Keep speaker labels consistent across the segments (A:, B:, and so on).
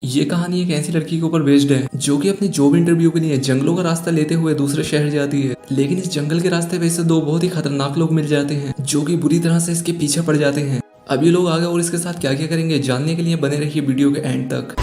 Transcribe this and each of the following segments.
A: ये कहानी एक ऐसी लड़की के ऊपर बेस्ड है जो कि अपनी जॉब इंटरव्यू के लिए जंगलों का रास्ता लेते हुए दूसरे शहर जाती है। लेकिन इस जंगल के रास्ते पे इसे दो बहुत ही खतरनाक लोग मिल जाते हैं जो कि बुरी तरह से इसके पीछे पड़ जाते हैं। अब ये लोग आगे और इसके साथ क्या क्या करेंगे जानने के लिए बने रहिए वीडियो के एंड तक।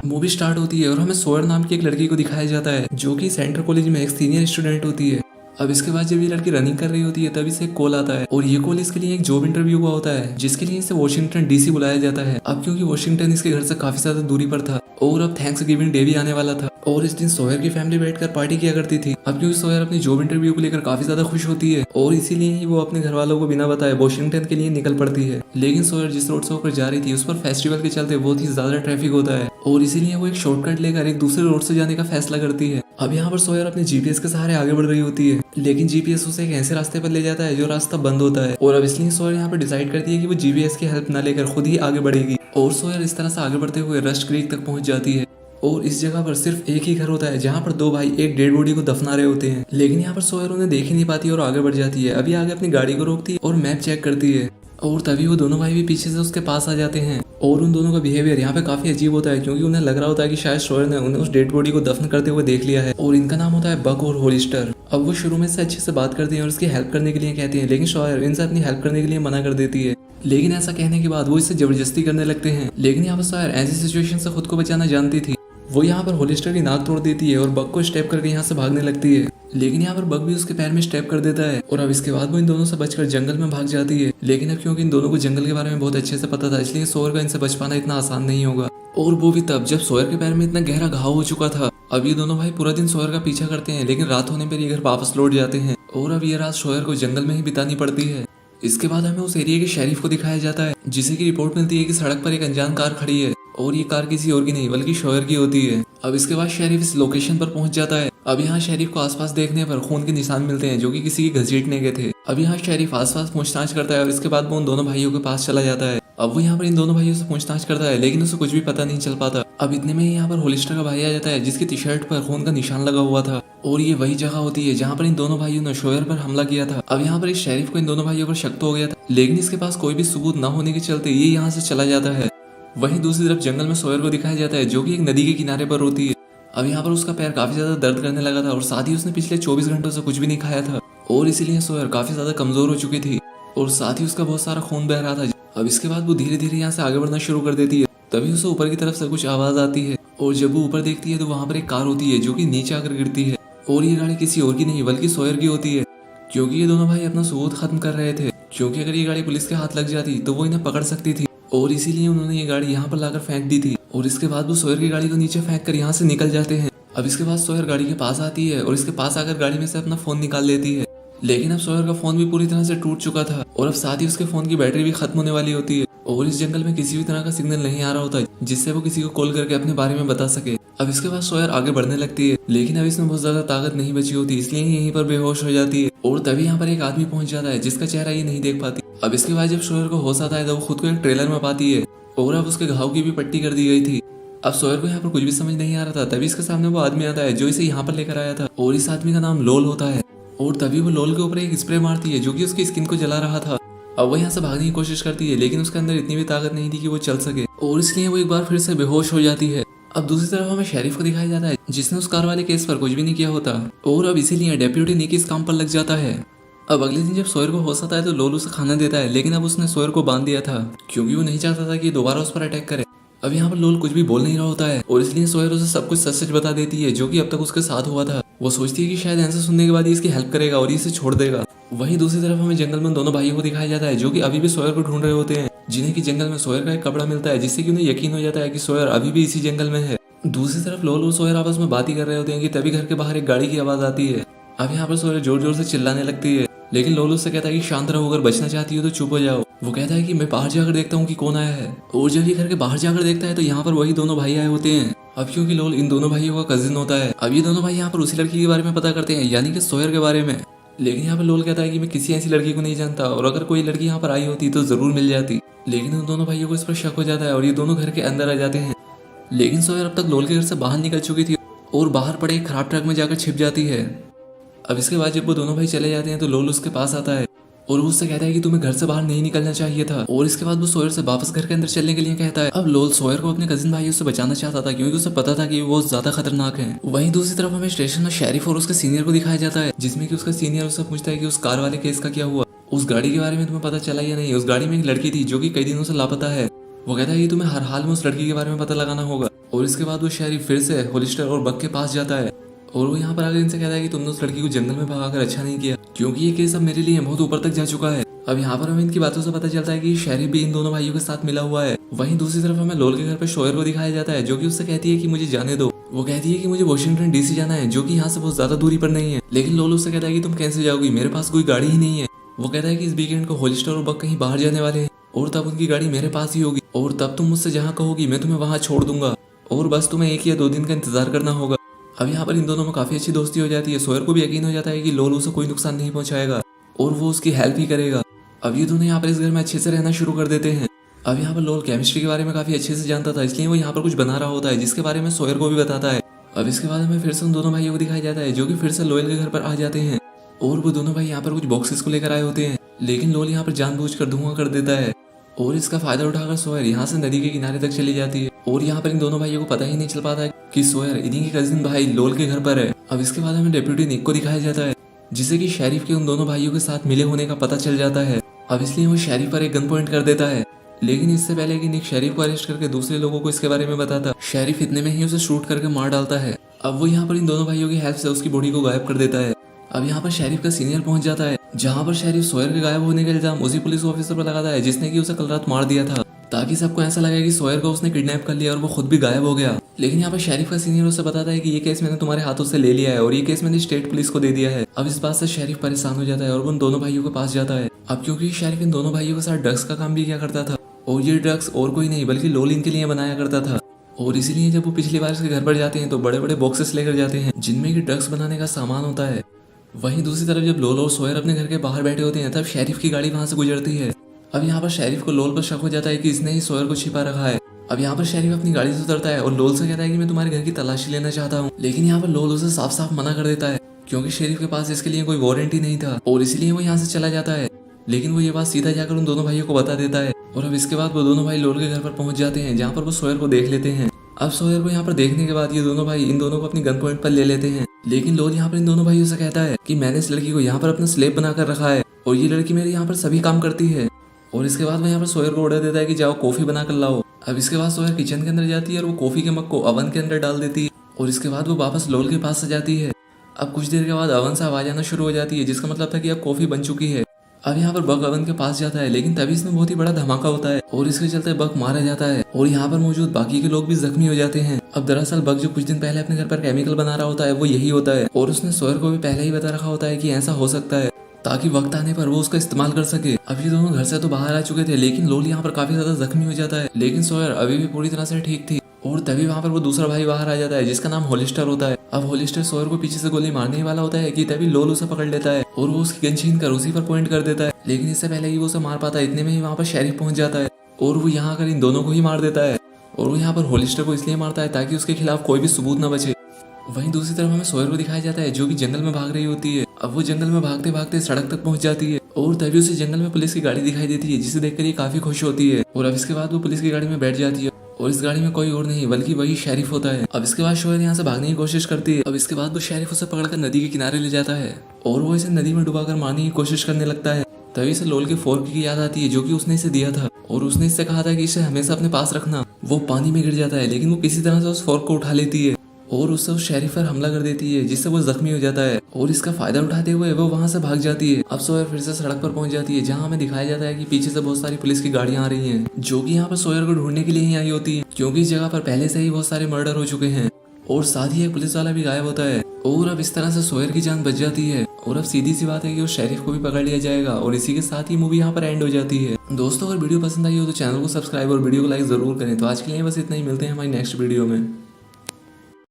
A: मूवी स्टार्ट होती है और हमें सोयर नाम की एक लड़की को दिखाया जाता है जो कि सेंट्रल कॉलेज में एक सीनियर स्टूडेंट होती है। अब इसके बाद जब ये लड़की रनिंग कर रही होती है तभी इसे एक कॉल आता है और ये कॉल इसके लिए एक जॉब इंटरव्यू का होता है जिसके लिए इसे वॉशिंगटन डीसी बुलाया जाता है। अब क्योंकि वॉशिंगटन इसके घर से काफी ज्यादा दूरी पर था और अब थैंक्स गिविंग डे भी आने वाला था और इस दिन सोयर की फैमिली बैठकर पार्टी किया करती थी। अब क्योंकि सोयर अपनी जॉब इंटरव्यू को लेकर काफी ज्यादा खुश होती है और इसीलिए ही वो अपने घर वालों को बिना बताए वॉशिंगटन के लिए निकल पड़ती है। लेकिन सोयर जिस रोड से होकर जा रही थी उस पर फेस्टिवल के चलते बहुत ही ज्यादा ट्रैफिक होता है और इसीलिए वो एक शॉर्टकट लेकर एक दूसरे रोड से जाने का फैसला करती है। अब यहाँ पर सोयर अपने जीपीएस के सहारे आगे बढ़ रही होती है लेकिन जीपीएस उसे एक ऐसे रास्ते पर ले जाता है जो रास्ता बंद होता है और अब इसलिए सोयर यहाँ पर डिसाइड करती है कि वो जीपीएस की हेल्प न लेकर खुद ही आगे बढ़ेगी और सोयर इस तरह से आगे बढ़ते हुए रस्ट क्रीक तक पहुंच जाती है। और इस जगह पर सिर्फ एक ही घर होता है जहाँ पर दो भाई एक डेड बॉडी को दफना रहे होते हैं। लेकिन यहाँ पर सोयर उन्हें देख ही नहीं पाती और आगे बढ़ जाती है। अभी आगे अपनी गाड़ी को रोकती है और मैप चेक करती है और तभी वो दोनों भाई भी पीछे से उसके पास आ जाते हैं और उन दोनों का बिहेवियर यहाँ पे काफी अजीब होता है क्योंकि उन्हें लग रहा होता है कि शायद सोयर ने उन्हें उस डेड बॉडी को दफन करते हुए देख लिया है और इनका नाम होता है बक और होलिस्टर। अब वो शुरू में से अच्छे से बात करते हैं और इसकी हेल्प करने के लिए कहते हैं लेकिन सोयर इनसे अपनी हेल्प करने के लिए मना कर देती है। लेकिन ऐसा कहने के बाद वो इससे जबरदस्ती करने लगते हैं। लेकिन यहाँ पर सोयर ऐसी सिचुएशन से खुद को बचाना जानती थी। वो यहाँ पर होलिस्टर की नाक तोड़ देती है और बग को स्टेप करके यहाँ से भागने लगती है। लेकिन यहाँ पर बग भी उसके पैर में स्टेप कर देता है और अब इसके बाद वो इन दोनों से बचकर जंगल में भाग जाती है। लेकिन अब क्योंकि इन दोनों को जंगल के बारे में बहुत अच्छे से पता था इसलिए सोयर का इनसे बच पाना इतना आसान नहीं होगा और वो भी तब जब सोयर के पैर में इतना गहरा घाव हो चुका था। अब ये दोनों भाई पूरा दिन सोयर का पीछा करते हैं लेकिन रात होने पर ये घर वापस लौट जाते हैं और अब ये रात सोयर को जंगल में ही बितानी पड़ती है। इसके बाद हमें उस एरिया के शेरिफ को दिखाया जाता है जिसे की रिपोर्ट मिलती है कि सड़क पर एक अनजान कार खड़ी है और ये कार किसी और की नहीं बल्कि सोयर की होती है। अब इसके बाद शेरिफ इस लोकेशन पर पहुंच जाता है। अब यहाँ शेरिफ को आसपास देखने पर खून के निशान मिलते हैं जो कि किसी की घसीटने के थे। अब यहाँ शेरिफ आसपास पूछताछ करता है और इसके बाद वो उन दोनों भाइयों के पास चला जाता है। अब वो यहाँ पर इन दोनों भाइयों से पूछताछ करता है लेकिन उसे कुछ भी पता नहीं चल पाता। अब इतने में ही यहाँ पर होलिस्टर का भाई आ जाता है जिसकी टी शर्ट पर खून का निशान लगा हुआ था और ये वही जगह होती है जहाँ पर इन दोनों भाइयों ने सोयर पर हमला किया था। अब यहाँ पर इस शेरिफ को इन दोनों भाइयों पर शक तो हो गया था लेकिन इसके पास कोई भी सबूत न होने के चलते ये यहाँ से चला जाता है। वहीं दूसरी तरफ जंगल में सोयर को दिखाया जाता है जो कि एक नदी के किनारे पर होती है। अब यहाँ पर उसका पैर काफी ज्यादा दर्द करने लगा था और साथ ही उसने पिछले 24 घंटों से कुछ भी नहीं खाया था और इसीलिए सोयर काफी ज्यादा कमजोर हो चुकी थी और साथ ही उसका बहुत सारा खून बह रहा था। अब इसके बाद वो धीरे धीरे यहाँ से आगे बढ़ना शुरू कर देती है। तभी उसे ऊपर की तरफ से कुछ आवाज आती है और जब वो ऊपर देखती है तो वहाँ पर एक कार होती है जो कि नीचे आकर गिरती है और ये गाड़ी किसी और की नहीं बल्कि सोयर की होती है क्योंकि ये दोनों भाई अपना सबूत खत्म कर रहे थे क्योंकि अगर ये गाड़ी पुलिस के हाथ लग जाती तो वो इन्हें पकड़ सकती थी और इसीलिए उन्होंने ये गाड़ी यहाँ पर लाकर फेंक दी थी और इसके बाद वो सोयर की गाड़ी को नीचे फेंक कर यहाँ से निकल जाते हैं। अब इसके बाद सोयर गाड़ी के पास आती है और इसके पास आकर गाड़ी में से अपना फोन निकाल लेती है लेकिन अब सोयर का फोन भी पूरी तरह से टूट चुका था और अब साथ ही उसके फोन की बैटरी भी खत्म होने वाली होती है और इस जंगल में किसी भी तरह का सिग्नल नहीं आ रहा होता जिससे वो किसी को कॉल करके अपने बारे में बता सके। अब इसके बाद सोयर आगे बढ़ने लगती है लेकिन अब इसमें बहुत ज्यादा ताकत नहीं बची होती इसलिए यहीं पर बेहोश हो जाती है और तभी यहाँ पर एक आदमी पहुंच जाता है जिसका चेहरा ये नहीं देख पाती। अब इसके बाद जब सोयर को होश आता है तो वो खुद को एक ट्रेलर में पाती है और अब उसके घाव की भी पट्टी कर दी गई थी। अब सोयर को यहाँ पर कुछ भी समझ नहीं आ रहा था तभी इसके सामने वो आदमी आता है जो इसे यहाँ पर लेकर आया था और इस आदमी का नाम लोल होता है और तभी वो लोल के ऊपर एक स्प्रे मारती है जो कि उसकी स्किन को जला रहा था। अब वो यहाँ से भागने की कोशिश करती है लेकिन उसके अंदर इतनी भी ताकत नहीं थी कि वो चल सके और इसलिए वो एक बार फिर से बेहोश हो जाती है। अब दूसरी तरफ हमें शेरिफ को दिखाया जाता है जिसने उस कार वाले केस पर कुछ भी नहीं किया होता और अब इसीलिए डेप्यूटी निक इस काम पर लग जाता है। अब अगले दिन जब सोयर को होश आता है तो लोल उसे खाना देता है लेकिन अब उसने सोयर को बांध दिया था क्योंकि वो नहीं चाहता था कि दोबारा उस पर अटैक करे। अब यहाँ पर लोल कुछ भी बोल नहीं रहा होता है और इसलिए सोयर उसे सब कुछ सच सच बता देती है जो कि अब तक उसके साथ हुआ था। वो सोचती है कि शायद आंसर सुनने के बाद ही इसकी हेल्प करेगा और इसे छोड़ देगा। वहीं दूसरी तरफ हमें जंगल में दोनों भाइयों को दिखाया जाता है जो कि अभी भी सोयर को ढूंढ रहे होते हैं जिन्हें की जंगल में सोयर का एक कपड़ा मिलता है जिससे कि उन्हें यकीन हो जाता है कि सोयर अभी भी इसी जंगल में है। दूसरी तरफ लोल और सोयर आपस में बात ही कर रहे होते हैं कि तभी घर के बाहर एक गाड़ी की आवाज आती है। अब यहाँ पर सोयर जोर जोर से चिल्लाने लगती है लेकिन लोल उससे कहता है कि शांत रहो, अगर बचना चाहती हो तो चुप हो जाओ। वो कहता है कि मैं बाहर जाकर देखता हूँ कि कौन आया है और जब ये घर के बाहर जाकर देखता है तो यहाँ पर वही दोनों भाई आए होते हैं। अब क्योंकि लोल इन दोनों भाइयों का कजिन होता है अब ये दोनों भाई यहाँ पर उसी लड़की के बारे में पता करते हैं यानी कि सोयर के बारे में। लेकिन यहाँ पर लोल कहता है कि मैं किसी ऐसी लड़की को नहीं जानता और अगर कोई लड़की यहाँ पर आई होती तो जरूर मिल जाती। लेकिन उन दोनों भाइयों को इस पर शक हो जाता है और ये दोनों घर के अंदर आ जाते हैं। लेकिन सोयर अब तक लोल के घर से बाहर निकल चुकी थी और बाहर पड़े एक खराब ट्रक में जाकर छिप जाती है। अब इसके बाद जब वो दोनों भाई चले जाते हैं तो लोल उसके पास आता है और वो उससे कहता है कि तुम्हें घर से बाहर नहीं निकलना चाहिए था। और इसके बाद वो सोयर से वापस घर के अंदर चलने के लिए कहता है। अब लोल सोयर को अपने कजिन भाई से बचाना चाहता था क्योंकि उसे पता था कि वो ज्यादा खतरनाक है। वहीं दूसरी तरफ हमें स्टेशन में शेरिफ और उसके सीनियर को दिखाया जाता है, जिसमें कि उसका सीनियर उससे पूछता है कि उस कार वाले केस का क्या हुआ, उस गाड़ी के बारे में तुम्हें पता चला या नहीं। उस गाड़ी में एक लड़की थी जो कि कई दिनों से लापता है। वो कहता है कि तुम्हें हर हाल में उस लड़की के बारे में पता लगाना होगा। और इसके बाद वो शेरिफ फिर से होलिस्टर और बक के पास जाता है और वो यहाँ पर आकर इनसे कहता है कि तुमने उस लड़की को जंगल में भगाकर अच्छा नहीं किया, क्योंकि ये केस अब मेरे लिए बहुत ऊपर तक जा चुका है। अब यहाँ पर हमें इनकी बातों से पता चलता है कि शेरिफ भी इन दोनों भाइयों के साथ मिला हुआ है। वहीं दूसरी तरफ हमें लोल के घर पे शोयर को दिखाया जाता है, जो कि उससे कहती है कि मुझे जाने दो। वो कहती है कि मुझे वॉशिंगटन डीसी जाना है, जो कि यहाँ से बहुत ज्यादा दूरी पर नहीं है। लेकिन लोल उससे कहता है कि तुम कैसे जाओगी, मेरे पास कोई गाड़ी ही नहीं है। वो कहता है कि इस वीकेंड को होलिस्टर और बक कहीं बाहर जाने वाले हैं और तब उनकी गाड़ी मेरे पास ही होगी और तब तुम मुझसे जहाँ कहोगी मैं तुम्हें वहां छोड़ दूंगा और बस तुम्हें 1 या 2 दिन का इंतजार करना होगा। अब यहाँ पर इन दोनों में काफी अच्छी दोस्ती हो जाती है। सोयर को भी यकीन हो जाता है कि लोल उसे कोई नुकसान नहीं पहुंचाएगा और वो उसकी हेल्प ही करेगा। अब ये दोनों यहाँ पर इस घर में अच्छे से रहना शुरू कर देते हैं। अब यहाँ पर लोल केमिस्ट्री के बारे में काफी अच्छे से जानता था, इसलिए वो यहाँ पर कुछ बना रहा होता है जिसके बारे में सोयर को भी बताता है। अब इसके बाद हमें फिर से उन दोनों भाइयों को दिखाया जाता है जो कि फिर से लोयल के घर पर आ जाते हैं और वो दोनों भाई यहाँ पर कुछ बॉक्सेस को लेकर आए होते हैं, लेकिन लोल यहाँ पर जानबूझकर धुआं कर देता है और इसका फायदा उठाकर सोयर यहाँ से नदी के किनारे तक चली जाती है। और यहाँ पर इन दोनों भाइयों को पता ही नहीं चल पाता है कि सोयर इन्हीं के कजिन भाई लोल के घर पर है। अब इसके बाद हमें डेप्यूटी निक को दिखाया जाता है, जिसे कि शेरिफ के उन दोनों भाइयों के साथ मिले होने का पता चल जाता है। अब इसलिए वो शेरिफ पर एक गन पॉइंट कर देता है, लेकिन इससे पहले कि निक शेरिफ को अरेस्ट करके दूसरे लोगों को इसके बारे में बताता, शेरिफ इतने में ही उसे शूट करके मार डालता है। अब वो यहाँ पर इन दोनों भाइयों की हेल्प से उसकी बॉडी को गायब कर देता है। अब यहाँ पर शेरिफ का सीनियर पहुंच जाता है, जहाँ पर शेरिफ सोयर के गायब होने का इल्जाम उसी पुलिस ऑफिसर पर लगाता है जिसने कि उसे कल रात मार दिया था, ताकि सबको ऐसा लगे कि सोयर को उसने किडनैप कर लिया और वो खुद भी गायब हो गया। लेकिन यहाँ पर शेरिफ का सीनियर उसे बताता है कि ये केस मैंने तुम्हारे हाथों से ले लिया है और ये केस मैंने स्टेट पुलिस को दे दिया है। अब इस बात से शेरिफ परेशान हो जाता है और वो उन दोनों भाइयों के पास जाता है। अब क्योंकि शेरिफ इन दोनों भाइयों के साथ ड्रग्स का काम भी किया करता था और ये ड्रग्स और कोई नहीं बल्कि लोल इनके लिए बनाया करता था, और इसीलिए जब वो पिछली बार इसके घर पर जाते हैं तो बड़े बड़े बॉक्सेस लेकर जाते हैं जिनमें कि ड्रग्स बनाने का सामान होता है। वहीं दूसरी तरफ जब लोल और सोयर अपने घर के बाहर बैठे होते हैं तब शेरिफ की गाड़ी वहां से गुजरती है। अब यहाँ पर शेरिफ को लोल पर शक हो जाता है कि इसने ही सोयर को छिपा रखा है। अब यहाँ पर शेरिफ अपनी गाड़ी से उतरता है और लोल से कहता है कि मैं तुम्हारे घर की तलाशी लेना चाहता हूँ, लेकिन यहाँ पर लोल उसे साफ साफ मना कर देता है क्योंकि शेरिफ के पास इसके लिए कोई वारंट ही नहीं था और इसलिए वो यहाँ से चला जाता है। लेकिन वो ये बात सीधा जाकर उन दोनों भाइयों को बता देता है और अब इसके बाद वो दोनों भाई लोल के घर पर पहुंच जाते हैं, जहाँ पर वो सोयर को देख लेते हैं। अब सोयर को यहाँ पर देखने के बाद ये दोनों भाई इन दोनों को अपनी गन पॉइंट पर ले लेते हैं, लेकिन लोल यहाँ पर इन दोनों भाइयों से कहता है कि मैंने इस लड़की को यहाँ पर अपना स्लेव बनाकर रखा है और ये लड़की मेरे यहाँ पर सभी काम करती है। और इसके बाद वो यहाँ पर सोयर को ऑर्डर देता है कि जाओ कॉफी बना कर लाओ। अब इसके बाद सोयर किचन के अंदर जाती है और वो कॉफी के मग को अवन के अंदर डाल देती है और इसके बाद वो वापस लोल के पास से जाती है। अब कुछ देर के बाद अवन से आवाज आना शुरू हो जाती है, जिसका मतलब था कि अब कॉफी बन चुकी है। अब यहाँ पर बक अवन के पास जाता है, लेकिन तभी इसमें बहुत ही बड़ा धमाका होता है और इसके चलते बक मारा जाता है और यहाँ पर मौजूद बाकी के लोग भी जख्मी हो जाते हैं। अब दरअसल बक जो कुछ दिन पहले अपने घर पर केमिकल बना रहा होता है वो यही होता है और उसने सोयर को भी पहले ही बता रखा होता है कि ऐसा हो सकता है ताकि वक्त आने पर वो उसका इस्तेमाल कर सके। अब ये दोनों घर से तो बाहर आ चुके थे, लेकिन लोल यहाँ पर काफी ज्यादा जख्मी हो जाता है, लेकिन सोयर अभी भी पूरी तरह से ठीक थी। और तभी वहाँ पर वो दूसरा भाई बाहर आ जाता है जिसका नाम होलिस्टर होता है। अब होलिस्टर सोयर को पीछे से गोली मारने वाला होता है कि तभी लोल उसे पकड़ लेता है और वो उसकी गन छीन कर उसी पर पॉइंट कर देता है, लेकिन इससे पहले ही वो उसे मार पाता है इतने में ही वहाँ पर शेरिफ पहुंच जाता है और वो यहाँ आकर इन दोनों को ही मार देता है। और वो यहाँ पर होलिस्टर को इसलिए मारता है ताकि उसके खिलाफ कोई भी सबूत न बचे। वहीं दूसरी तरफ हमें सोयर को दिखाया जाता है जो कि जंगल में भाग रही होती है। अब वो जंगल में भागते भागते सड़क तक पहुंच जाती है और तभी उसे जंगल में पुलिस की गाड़ी दिखाई देती है, जिसे देखकर ये काफी खुश होती है। और अब इसके बाद वो पुलिस की गाड़ी में बैठ जाती है और इस गाड़ी में कोई और नहीं बल्कि वही शेरिफ होता है। अब इसके बाद सोयर यहाँ से भागने की कोशिश करती है। अब इसके बाद वो शेरिफ उसे पकड़कर नदी के किनारे ले जाता है और वो इसे नदी में डुबाकर मारने की कोशिश करने लगता है। तभी से लोल के फोर्क की याद आती है जो कि उसने इसे दिया था और उसने इससे कहा था कि इसे हमेशा अपने पास रखना। वो पानी में गिर जाता है, लेकिन वो किसी तरह से उस फोर्क को उठा लेती है और उससे उस शेरिफ पर हमला कर देती है, जिससे वो जख्मी हो जाता है और इसका फायदा उठाते हुए वो वहां से भाग जाती है। अब सोयर फिर से सड़क पर पहुंच जाती है, जहां हमें दिखाया जाता है कि पीछे से बहुत सारी पुलिस की गाड़ियां आ रही हैं, जो कि यहाँ पर सोयर को ढूंढने के लिए ही आई होती है, क्योंकि इस जगह पर पहले से ही बहुत सारे मर्डर हो चुके हैं और साथ ही एक पुलिस वाला भी गायब होता है। और अब इस तरह से सोयर की जान बच जाती है और अब सीधी सी बात है कि उस शेरिफ को भी पकड़ लिया जाएगा और इसी के साथ ही मूवी यहाँ पर एंड हो जाती है। दोस्तों अगर वीडियो पसंद आई हो तो चैनल को सब्सक्राइब और वीडियो को लाइक जरूर करें। तो आज के लिए बस इतना ही, मिलते हैं हमारी नेक्स्ट वीडियो में।